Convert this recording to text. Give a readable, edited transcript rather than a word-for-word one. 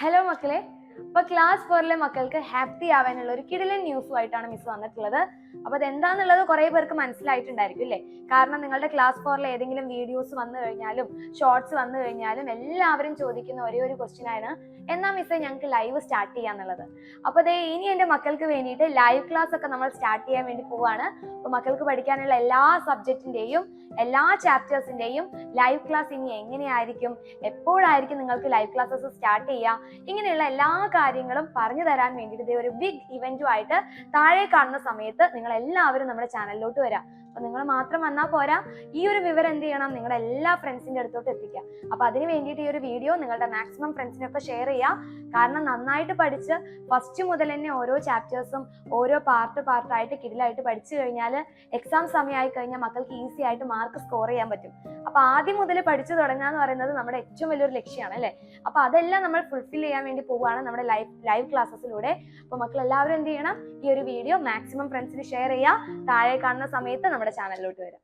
Hello മക്കളെ, അപ്പൊ class 4 മക്കൾക്ക് ഹാപ്പി ആവാനുള്ള ഒരു കിടിലൻ ന്യൂസുമായിട്ടാണ് മിസ് വന്നിട്ടുള്ളത്. അപ്പൊ അതെന്താന്നുള്ളത് കുറെ പേർക്ക് മനസ്സിലായിട്ടുണ്ടായിരിക്കും അല്ലേ? കാരണം നിങ്ങളുടെ ക്ലാസ് 4 ഏതെങ്കിലും വീഡിയോസ് വന്നു കഴിഞ്ഞാലും ഷോർട്സ് വന്നു കഴിഞ്ഞാലും എല്ലാവരും ചോദിക്കുന്ന ഒരേ ഒരു ക്വസ്റ്റ്യൻ ആണ്, എന്നാ മിസ്സേ ഞങ്ങൾക്ക് ലൈവ് സ്റ്റാർട്ട് ചെയ്യാന്നുള്ളത്. അപ്പൊ ഇനി എന്റെ മക്കൾക്ക് വേണ്ടിയിട്ട് ലൈവ് ക്ലാസ് ഒക്കെ നമ്മൾ സ്റ്റാർട്ട് ചെയ്യാൻ വേണ്ടി പോവാണ്. അപ്പൊ മക്കൾക്ക് പഠിക്കാനുള്ള എല്ലാ സബ്ജക്റ്റിന്റെയും എല്ലാ ചാപ്റ്റേഴ്സിന്റെയും ലൈവ് ക്ലാസ് ഇനി എങ്ങനെയായിരിക്കും, എപ്പോഴായിരിക്കും നിങ്ങൾക്ക് ലൈവ് ക്ലാസ്സസ് സ്റ്റാർട്ട് ചെയ്യാം, ഇങ്ങനെയുള്ള എല്ലാ കാര്യങ്ങളും പറഞ്ഞു തരാൻ വേണ്ടിയിട്ട് ഒരു ബിഗ് ഇവന്റുമായിട്ട് താഴെ കാണുന്ന സമയത്ത് നിങ്ങൾ എല്ലാവരും നമ്മുടെ ചാനലിലോട്ട് വരാം. അപ്പൊ നിങ്ങൾ മാത്രം വന്നാൽ പോരാ, ഈ ഒരു വിവരം എന്ത് ചെയ്യണം, നിങ്ങളുടെ എല്ലാ ഫ്രണ്ട്സിന്റെ അടുത്തോട്ട് എത്തിക്കുക. അപ്പൊ അതിന് വേണ്ടിയിട്ട് ഈ ഒരു വീഡിയോ നിങ്ങളുടെ മാക്സിമം ഫ്രണ്ട്സിനൊക്കെ ഷെയർ ചെയ്യുക. കാരണം നന്നായിട്ട് പഠിച്ച് ഫസ്റ്റ് മുതൽ തന്നെ ഓരോ ചാപ്റ്റേഴ്സും ഓരോ പാർട്ടായിട്ട് കിടിലായിട്ട് പഠിച്ചു കഴിഞ്ഞാൽ എക്സാം സമയമായി കഴിഞ്ഞാൽ മക്കൾക്ക് ഈസി ആയിട്ട് മാർക്ക് സ്കോർ ചെയ്യാൻ പറ്റും. അപ്പൊ ആദ്യം മുതൽ പഠിച്ചു തുടങ്ങുക എന്ന് പറയുന്നത് നമ്മുടെ ഏറ്റവും വലിയൊരു ലക്ഷ്യമാണ് അല്ലെ? അപ്പൊ അതെല്ലാം നമ്മൾ ഫുൾഫിൽ ചെയ്യാൻ വേണ്ടി പോവുകയാണ് നമ്മുടെ ലൈവ് ക്ലാസ്സസിലൂടെ. അപ്പൊ മക്കൾ എല്ലാവരും എന്ത് ചെയ്യണം, ഈ ഒരു വീഡിയോ മാക്സിമം ഫ്രണ്ട്സിന് ഷെയർ ചെയ്യുക. താഴെ കാണുന്ന സമയത്ത് നമ്മുടെ ചാനലിലോട്ട് വരാം.